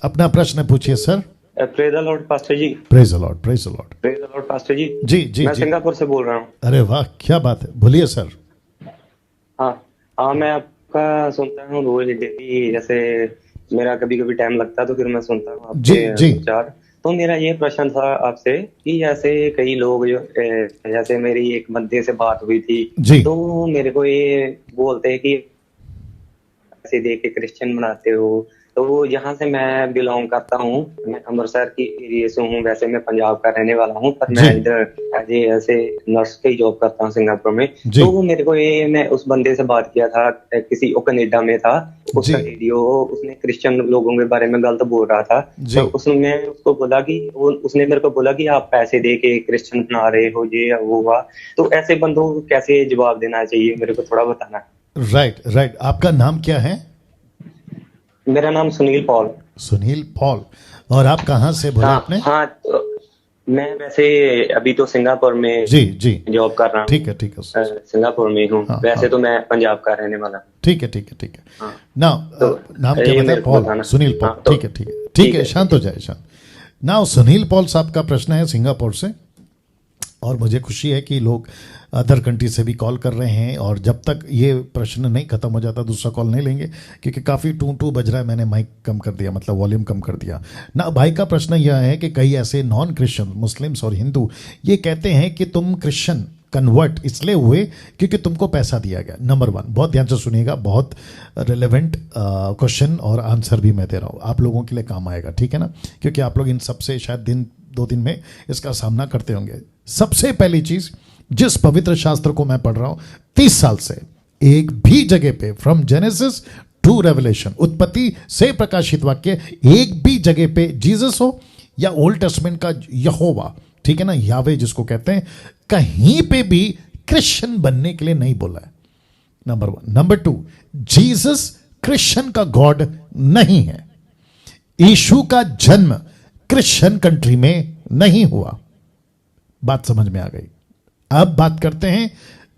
अपना प्रश्न पूछिए sir. Praise the lord pastor ji. Praise the lord, praise the lord. Praise the lord pastor ji. जी जी मैं जी। सिंगापुर से बोल रहा हूँ। अरे वाह, क्या बात है, बोलिए सर। हाँ हाँ, मैं आपका सुनता हूँ रोज डेली, जैसे मेरा कभी कभी टाइम लगता है तो फिर मैं सुनता हूँ जी आपके जी विचार। तो मेरा ये प्रश्न था आपसे कि जैसे कई लोग जो जैसे मेरी एक बंदे से बात हुई थी, जी तो मेरे को ये बोलते हैं कि पैसे दे के क्रिश्चियन बनाते हो। तो यहाँ से मैं बिलोंग करता हूँ, मैं अमृतसर की एरिया से हूँ, वैसे मैं पंजाब का रहने वाला हूँ, पर जी मैं इधर एज ऐसे नर्स की जॉब करता हूँ सिंगापुर में। जी तो मेरे को ये, मैं उस बंदे से बात किया था, किसी वो कनाडा में था, उसका जी वीडियो, उसने क्रिश्चियन लोगों के बारे में गलत बोल रहा था। जी। तो उसने उसको बोला कि उसने मेरे को बोला कि आप पैसे दे के क्रिश्चियन बना रहे हो, ये वो हुआ। तो ऐसे बंदों को कैसे जवाब देना चाहिए, मेरे को थोड़ा बताना। राइट राइट, आपका नाम क्या है? मेरा नाम सुनील पॉल। सुनील पॉल। और आप कहाँ से बोला हाँ आपने? हाँ, तो मैं वैसे अभी तो सिंगापुर में जी जी। जॉब कर रहा हूँ। ठीक है सिंगापुर में हूँ, हाँ वैसे हाँ। तो मैं पंजाब का रहने वाला हूँ। ठीक है हाँ, नाउ, तो नाम क्या ये बताया? मेरे को पॉल, बताना। सुनील पॉल। हाँ, तो ठीक है, शांत हो जाए, शांत। नाउ सुनील पॉल साहब का प्रश्न है सिंगापुर से, और मुझे खुशी है कि लोग अदर कंट्री से भी कॉल कर रहे हैं, और जब तक ये प्रश्न नहीं खत्म हो जाता दूसरा कॉल नहीं लेंगे, क्योंकि काफ़ी टू टू बज रहा है। मैंने माइक कम कर दिया, मतलब वॉल्यूम कम कर दिया ना। भाई का प्रश्न यह है कि कई ऐसे नॉन क्रिश्चियन, मुस्लिम्स और हिंदू ये कहते हैं कि तुम क्रिश्चियन कन्वर्ट इसलिए हुए क्योंकि तुमको पैसा दिया गया। नंबर वन, बहुत ध्यान से सुनिएगा, बहुत रिलेवेंट क्वेश्चन और आंसर भी मैं दे रहा हूँ, आप लोगों के लिए काम आएगा, ठीक है ना? क्योंकि आप लोग इन सबसे शायद दिन दो दिन में इसका सामना करते होंगे। सबसे पहली चीज, जिस पवित्र शास्त्र को मैं पढ़ रहा हूं 30 साल से, एक भी जगह पे फ्रॉम जेनेसिस टू रेवलेशन, उत्पत्ति से प्रकाशित वाक्य, एक भी जगह पे जीसस हो या ओल्ड टेस्टमेंट का यहोवा, ठीक है ना, यावे जिसको कहते हैं, कहीं पे भी क्रिश्चियन बनने के लिए नहीं बोला है। Number one. Number two, Jesus Christian का गॉड नहीं है। यीशु का जन्म क्रिश्चियन कंट्री में नहीं हुआ। बात समझ में आ गई? अब बात करते हैं,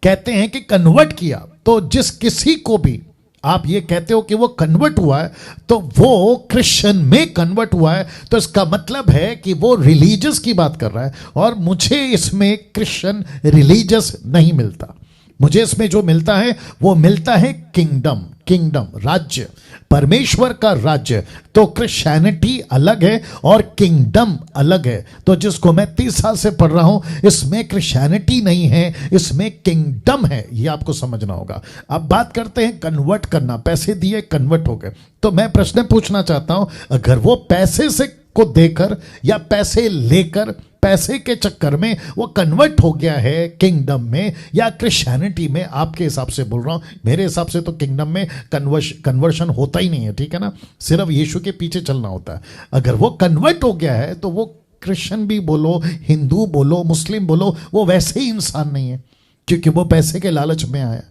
कहते हैं कि कन्वर्ट किया, तो जिस किसी को भी आप ये कहते हो कि वो कन्वर्ट हुआ है, तो वो क्रिश्चियन में कन्वर्ट हुआ है, तो इसका मतलब है कि वो रिलीजियस की बात कर रहा है, और मुझे इसमें क्रिश्चियन रिलीजियस नहीं मिलता। मुझे इसमें जो मिलता है वो मिलता है किंगडम, किंगडम राज्य, परमेश्वर का राज्य। तो क्रिश्चियनिटी अलग है और किंगडम अलग है। तो जिसको मैं 30 साल से पढ़ रहा हूं, इसमें क्रिश्चियनिटी नहीं है, इसमें किंगडम है, ये आपको समझना होगा। अब बात करते हैं कन्वर्ट करना, पैसे दिए कन्वर्ट हो गए। तो मैं प्रश्न पूछना चाहता हूं, अगर वो पैसे से को देकर या पैसे लेकर, पैसे के चक्कर में वो कन्वर्ट हो गया है किंगडम में या क्रिश्चियनिटी में, आपके हिसाब से बोल रहा हूं, मेरे हिसाब से तो किंगडम में कन्वर्शन होता ही नहीं है, ठीक है ना? सिर्फ यीशु के पीछे चलना होता है। अगर वो कन्वर्ट हो गया है तो वो क्रिश्चियन भी बोलो, हिंदू बोलो, मुस्लिम बोलो, वो वैसे ही इंसान नहीं है, क्योंकि वो पैसे के लालच में आया।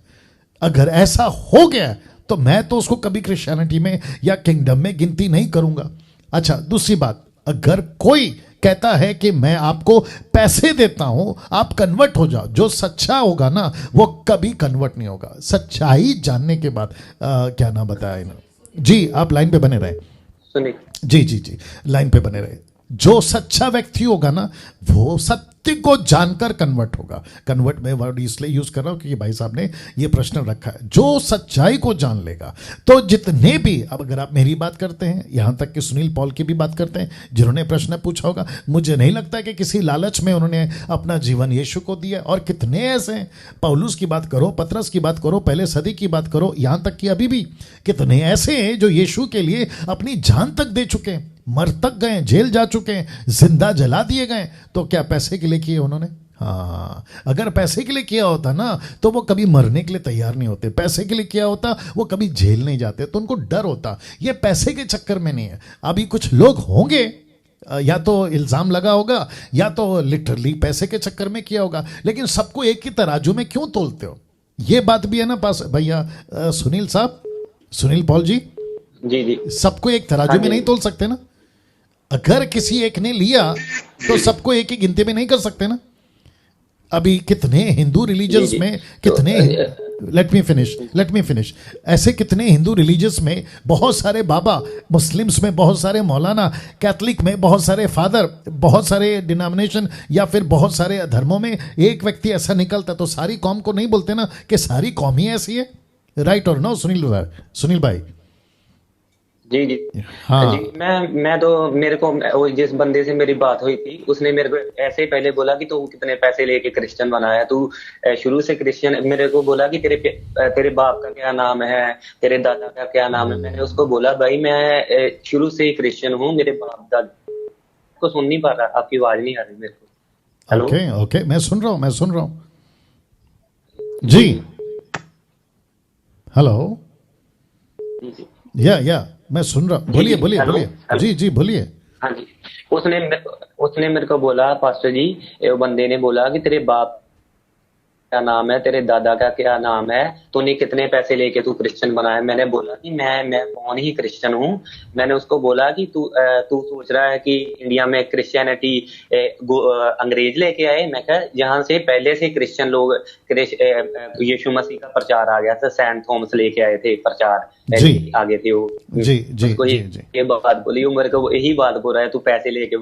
अगर ऐसा हो गया तो मैं तो उसको कभी क्रिश्चियनिटी में या किंगडम में गिनती नहीं करूंगा। अच्छा, दूसरी बात, अगर कोई कहता है कि मैं आपको पैसे देता हूं, आप कन्वर्ट हो जाओ, जो सच्चा होगा ना वो कभी कन्वर्ट नहीं होगा। सच्चाई जानने के बाद क्या नाम बताया ना जी, आप लाइन पे बने रहे। सुनिए जी जी जी, लाइन पे बने रहे। जो सच्चा व्यक्ति होगा ना, वो सत्य को जानकर कन्वर्ट होगा। कन्वर्ट में वर्ड इसलिए यूज कर रहा हूं क्योंकि भाई साहब ने ये प्रश्न रखा है, जो सच्चाई को जान लेगा। तो जितने भी, अब अगर आप मेरी बात करते हैं, यहां तक कि सुनील पॉल की भी बात करते हैं जिन्होंने प्रश्न पूछा होगा, मुझे नहीं लगता कि किसी लालच में उन्होंने अपना जीवन यीशु को दिया। और कितने ऐसे हैं, पौलुस की बात करो, पतरस की बात करो, पहले सदी की बात करो, यहां तक कि अभी भी कितने ऐसे हैं जो यीशु के लिए अपनी जान तक दे चुके हैं, मर तक गए, जेल जा चुके हैं, जिंदा जला दिए गए। तो क्या पैसे के लिए किए उन्होंने? हाँ, अगर पैसे के लिए किया होता ना तो वो कभी मरने के लिए तैयार नहीं होते। पैसे के लिए किया होता वो कभी जेल नहीं जाते, तो उनको डर होता। ये पैसे के चक्कर में नहीं है। अभी कुछ लोग होंगे, या तो इल्जाम लगा होगा या तो लिटरली पैसे के चक्कर में किया होगा, लेकिन सबको एक ही तराजू में क्यों तोलते हो? ये बात भी है ना पास भैया, सुनील साहब, सुनील पॉल जी जी जी, सबको एक तराजू में नहीं तोल सकते ना। अगर किसी एक ने लिया तो सबको एक ही गिनती में नहीं कर सकते ना। अभी कितने हिंदू रिलीजियस में कितने, लेट मी फिनिश, ऐसे कितने हिंदू रिलीजियस में बहुत सारे बाबा, मुस्लिम्स में बहुत सारे मौलाना, कैथलिक में बहुत सारे फादर, बहुत सारे डिनोमिनेशन या फिर बहुत सारे धर्मों में एक व्यक्ति ऐसा निकलता, तो सारी कौम को नहीं बोलते ना कि सारी कौम ही ऐसी है, राइट और नो सुनील भाई? जी जी हाँ जी। मैं तो, मेरे को वो जिस बंदे से मेरी बात हुई थी उसने मेरे को ऐसे ही पहले बोला कि तू कितने पैसे लेके क्रिश्चियन बनाया, तू शुरू से क्रिश्चियन, मेरे को बोला कि तेरे बाप का क्या नाम है, तेरे दादा का क्या नाम है। मैंने उसको बोला भाई मैं शुरू से ही क्रिश्चियन हूँ, मेरे बाप दादा को सुन नहीं पा रहा, आपकी आवाज नहीं आ रही मेरे को। हेलो ओके मैं सुन रहा हूँ जी, हेलो, जी या मैं सुन रहा हूँ, बोलिए जी बोलिए। हाँ जी। उसने मेरे को बोला, पास्टर जी, वो बंदे ने बोला कि तेरे बाप क्या नाम है, तेरे दादा का क्या नाम है, तूने कितने पैसे लेके तू क्रिश्चियन बना है। मैंने बोला कि मैं कौन ही क्रिश्चियन हूँ। मैंने उसको बोला कि तू सोच रहा है कि इंडिया में क्रिश्चियनिटी अंग्रेज लेके आए। मैं कहा जहाँ से पहले से क्रिश्चियन लोग यीशु मसीह का प्रचार आ गया था, सेंट थॉमस लेके आए थे प्रचार, आगे थे वो। जी ये बात बोली, वो मेरे को यही बात बोल रहा है, तू पैसे लेके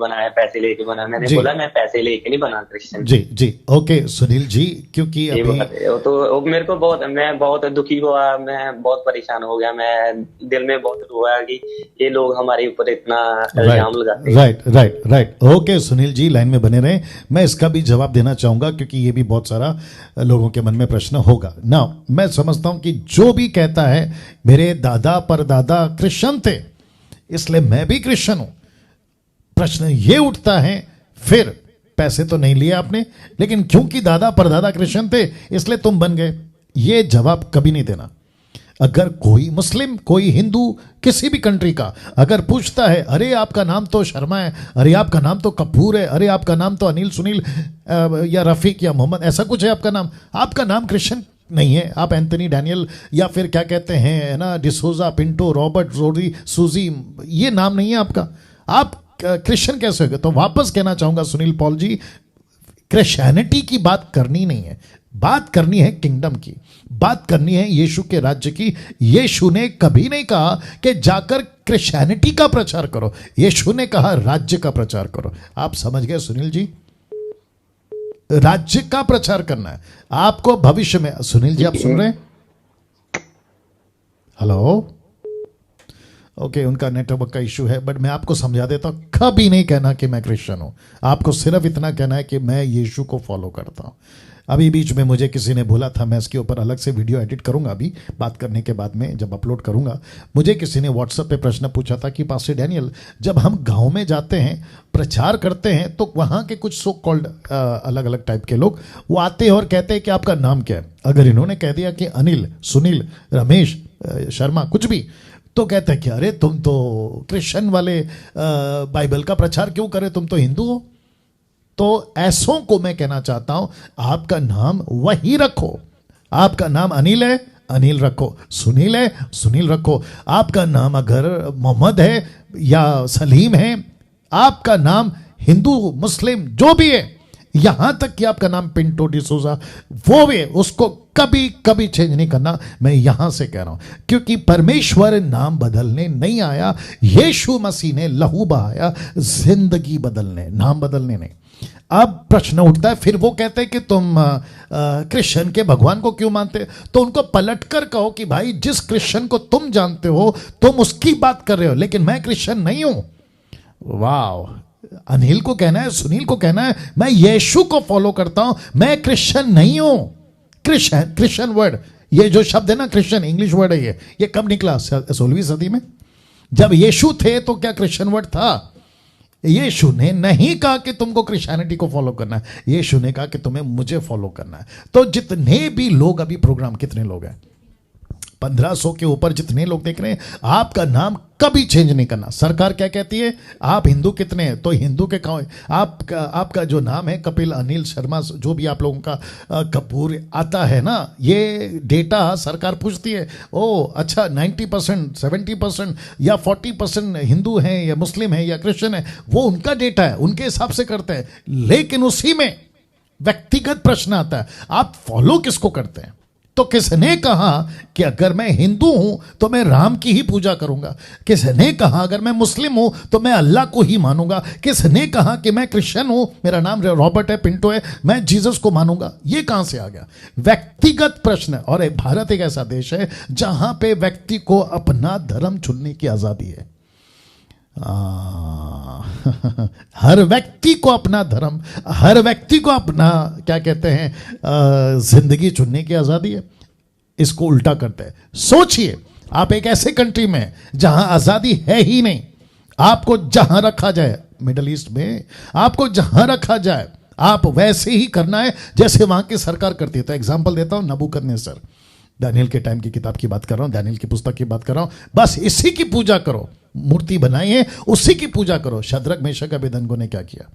बना। मैंने बोला मैं पैसे लेके नहीं बना क्रिश्चियन। जी ओके सुनील जी, क्योंकि अभी तो मेरे को मैं बहुत दुखी हुआ, मैं बहुत परेशान हो गया, मैं दिल में बहुत हुआ कि ये लोग हमारे ऊपर इतना इल्जाम लगाते हैं। Right okay Sunil ji, line में बने रहे, मैं इसका भी जवाब देना चाहूंगा क्योंकि ये भी बहुत सारा लोगों के मन में प्रश्न होगा ना। मैं समझता हूं कि जो भी कहता है मेरे दादा परदादा क्रिश्चियन थे इसलिए मैं भी क्रिश्चियन हूं, प्रश्न ये उठता है फिर पैसे तो नहीं लिए आपने, लेकिन क्योंकि दादा परदादा क्रिश्चियन थे इसलिए तुम बन गए, ये जवाब कभी नहीं देना। अगर कोई मुस्लिम, कोई हिंदू, किसी भी कंट्री का अगर पूछता है अरे आपका नाम तो शर्मा है, अरे आपका नाम तो कपूर है, अरे आपका नाम तो अनिल, सुनील या रफीक या मोहम्मद, ऐसा कुछ है आपका नाम क्रिश्चियन नहीं है, आप एंथनी, डैनियल या फिर क्या कहते हैं ना, डिसोजा, पिंटो, रॉबर्ट, रोडी, सूजी, ये नाम नहीं है आपका, आप क्रिश्चियन कैसे हो गए? तो वापस कहना चाहूंगा सुनील पॉल जी, क्रिश्चियनिटी की बात करनी नहीं है, बात करनी है किंगडम की, बात करनी है यीशु के राज्य की। यीशु ने कभी नहीं कहा कि जाकर क्रिश्चियनिटी का प्रचार करो, यीशु ने कहा राज्य का प्रचार करो। आप समझ गए सुनील जी? राज्य का प्रचार करना है आपको भविष्य में। सुनील जी आप सुन रहे हैं? हेलो, ओके उनका नेटवर्क का इशू है, बट मैं आपको समझा देता हूं, कभी नहीं कहना कि मैं क्रिश्चियन हूं, आपको सिर्फ इतना कहना है कि मैं यीशु को फॉलो करता हूं। अभी बीच में मुझे किसी ने बोला था, मैं इसके ऊपर अलग से वीडियो एडिट करूंगा, अभी बात करने के बाद में जब अपलोड करूंगा। मुझे किसी ने व्हाट्सएप पे प्रश्न पूछा था कि पास्टर डैनियल, जब हम गांव में जाते हैं प्रचार करते हैं तो वहां के कुछ सो कॉल्ड अलग अलग टाइप के लोग वो आते हैं और कहते हैं कि आपका नाम क्या है। अगर इन्होंने कह दिया कि अनिल, सुनील, रमेश, शर्मा, कुछ भी, तो कहते हैं कि अरे तुम तो क्रिश्चियन वाले बाइबल का प्रचार क्यों करे, तुम तो हिंदू हो। तो ऐसों को मैं कहना चाहता हूं आपका नाम वही रखो, आपका नाम अनिल है अनिल रखो, सुनील है सुनील रखो, आपका नाम अगर मोहम्मद है या सलीम है, आपका नाम हिंदू मुस्लिम जो भी है, यहां तक कि आपका नाम पिंटो, डिसोजा, वो भी, उसको कभी कभी चेंज नहीं करना। मैं यहां से कह रहा हूं क्योंकि परमेश्वर नाम बदलने नहीं आया, यीशु मसीह ने लहू बहाया जिंदगी बदलने, नाम बदलने नहीं। अब प्रश्न उठता है, फिर वो कहते हैं कि तुम क्रिश्चियन के भगवान को क्यों मानते? तो उनको पलटकर कहो कि भाई जिस क्रिश्चियन को तुम जानते हो तुम उसकी बात कर रहे हो, लेकिन मैं क्रिश्चियन नहीं हूं। वाह, अनिल को कहना है, सुनील को कहना है मैं यीशु को फॉलो करता हूं, मैं क्रिश्चियन नहीं हूं। क्रिश्चियन वर्ड, ये जो शब्द है ना क्रिश्चियन, इंग्लिश वर्ड है ये कब निकला? 16वीं सदी में जब यीशु थे तो क्या क्रिश्चियन वर्ड था? यीशु ने नहीं कहा कि तुमको क्रिश्चियनिटी को फॉलो करना है, यीशु ने कहा कि तुम्हें मुझे फॉलो करना है। तो जितने भी लोग अभी प्रोग्राम, कितने लोग हैं? 1500 के ऊपर जितने लोग देख रहे हैं, आपका नाम कभी चेंज नहीं करना। सरकार क्या कहती है, आप हिंदू कितने हैं, तो हिंदू के कौन, आपका जो नाम है कपिल, अनिल, शर्मा, जो भी आप लोगों का कपूर आता है ना, ये डेटा सरकार पूछती है। ओ अच्छा, 90%, 70% या 40% हिंदू हैं या मुस्लिम हैं या क्रिश्चियन है, वो उनका डेटा है, उनके हिसाब से करते हैं। लेकिन उसी में व्यक्तिगत प्रश्न आता है, आप फॉलो किसको करते हैं? तो किसने कहा कि अगर मैं हिंदू हूं तो मैं राम की ही पूजा करूंगा? किसने कहा अगर मैं मुस्लिम हूं तो मैं अल्लाह को ही मानूंगा? किसने कहा कि मैं क्रिश्चियन हूं, मेरा नाम रॉबर्ट है, पिंटो है, मैं जीसस को मानूंगा? ये कहां से आ गया? व्यक्तिगत प्रश्न। और भारत एक ऐसा देश है जहां पे व्यक्ति को अपना धर्म चुनने की आजादी है। हर व्यक्ति को अपना धर्म, हर व्यक्ति को अपना क्या कहते हैं जिंदगी चुनने की आजादी है। इसको उल्टा करते हैं। सोचिए, आप एक ऐसे कंट्री में जहां आजादी है ही नहीं, आपको जहां रखा जाए, मिडिल ईस्ट में आपको जहां रखा जाए आप वैसे ही करना है जैसे वहां की सरकार करती है। तो एग्जांपल देता हूं, नबूकदनेस्सर, दानियल के टाइम की किताब की बात कर रहा हूं, दानियल की पुस्तक की बात कर रहा हूं। बस इसी की पूजा करो, मूर्ति बनाई है उसी की पूजा करो। शद्रक मेशक अबेदनगो ने क्या किया?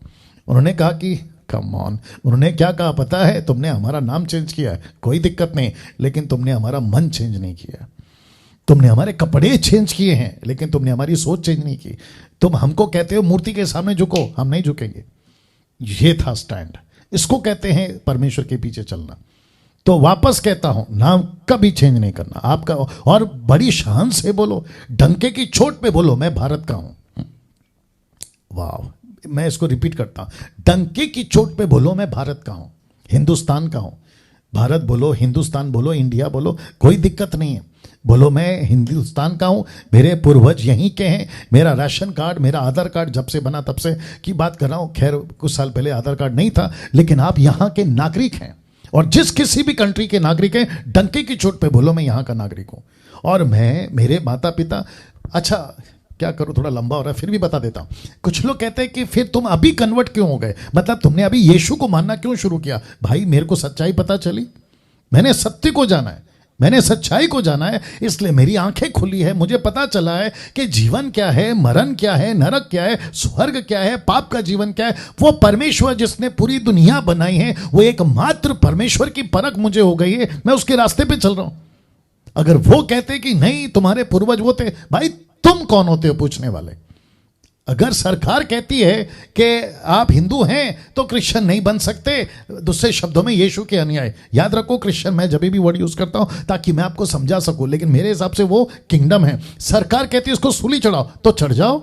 उन्होंने कहा कि कम ऑन, उन्होंने क्या कहा पता है? तुमने हमारा नाम चेंज किया है, कोई दिक्कत नहीं, लेकिन तुमने हमारा मन चेंज नहीं किया। तुमने हमारे कपड़े चेंज किए हैं, लेकिन तुमने हमारी सोच चेंज नहीं की। तुम हमको कहते हो मूर्ति के सामने झुको, हम नहीं झुकेंगे। ये था स्टैंड। इसको कहते हैं परमेश्वर के पीछे चलना। तो वापस कहता हूं, नाम कभी चेंज नहीं करना आपका। और बड़ी शान से बोलो, डंके की चोट पे बोलो, मैं भारत का हूं। वाह, मैं इसको रिपीट करता हूं, डंके की चोट पे बोलो मैं भारत का हूं, हिंदुस्तान का हूं। भारत बोलो, हिंदुस्तान बोलो, इंडिया बोलो, कोई दिक्कत नहीं है। बोलो मैं हिंदुस्तान का हूं, मेरे पूर्वज यहीं के हैं, मेरा राशन कार्ड, मेरा आधार कार्ड जब से बना तब से की बात कर रहा हूं। खैर कुछ साल पहले आधार कार्ड नहीं था, लेकिन आप यहां के नागरिक हैं। और जिस किसी भी कंट्री के नागरिक हैं, डंके की चोट पे बोलो मैं यहां का नागरिक हूं। और मैं, मेरे माता पिता, अच्छा क्या करूं, थोड़ा लंबा हो रहा है फिर भी बता देता हूं। कुछ लोग कहते हैं कि फिर तुम अभी कन्वर्ट क्यों हो गए, मतलब तुमने अभी यीशु को मानना क्यों शुरू किया? भाई मेरे को सच्चाई पता चली, मैंने सत्य को जाना है, मैंने सच्चाई को जाना है, इसलिए मेरी आंखें खुली है। मुझे पता चला है कि जीवन क्या है, मरण क्या है, नरक क्या है, स्वर्ग क्या है, पाप का जीवन क्या है। वो परमेश्वर जिसने पूरी दुनिया बनाई है, वो एकमात्र परमेश्वर की परख मुझे हो गई है। मैं उसके रास्ते पे चल रहा हूं। अगर वो कहते कि नहीं तुम्हारे पूर्वज वो थे, भाई तुम कौन होते हो पूछने वाले? अगर सरकार कहती है कि आप हिंदू हैं तो क्रिश्चियन नहीं बन सकते, दूसरे शब्दों में यीशु के अनुयायी, याद रखो क्रिश्चियन मैं जब भी वर्ड यूज करता हूं ताकि मैं आपको समझा सकूं, लेकिन मेरे हिसाब से वो किंगडम है। सरकार कहती है उसको सूली चढ़ाओ तो चढ़ जाओ,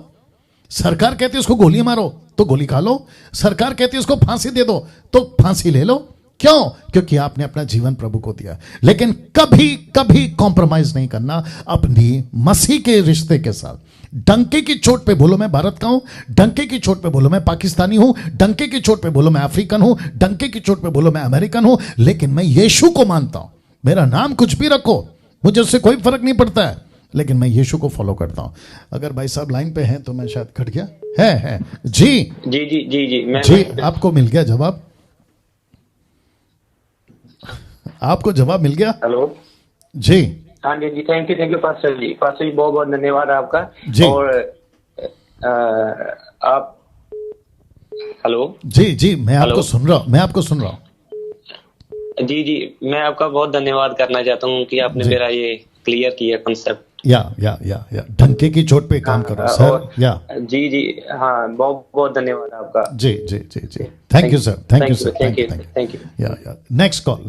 सरकार कहती है उसको गोली मारो तो गोली खा लो, सरकार कहती है उसको फांसी दे दो तो फांसी ले लो। क्यों? क्योंकि आपने अपना जीवन प्रभु को दिया। लेकिन कभी कभी कॉम्प्रोमाइज नहीं करना अपनी मसीह के रिश्ते के साथ। डंके की चोट पे बोलो मैं भारत का हूं, डंके की चोट पे बोलो मैं पाकिस्तानी हूं, डंके की चोट पे बोलो मैं अफ्रीकन हूं, डंके की चोट पे बोलो मैं अमेरिकन हूं, लेकिन मैं यीशु को मानता हूं। मेरा नाम कुछ भी रखो, मुझे उससे कोई फर्क नहीं पड़ता है, लेकिन मैं यीशु को फॉलो करता हूं। अगर भाई साहब लाइन पे हैं तो मैं शायद कट गया है जी जी जी जी जी मैं जी आपको मिल गया जवाब, आपको जवाब मिल गया। हेलो जी हाँ जी जी, thank you pastor ji, pastor ji बहुत बहुत धन्यवाद आपका जी। और आप हेलो जी जी मैं आपको सुन रहा हूं, मैं आपको सुन रहा हूं। जी जी, मैं आपका बहुत धन्यवाद करना चाहता हूँ कि आपने मेरा ये क्लियर किया कंसेप्ट। या डंके की चोट पे काम करो सर। या जी जी हाँ, बहुत बहुत धन्यवाद आपका। जी जी जी जी, thank you sir, thank you sir, thank you. या नेक्स्ट कॉल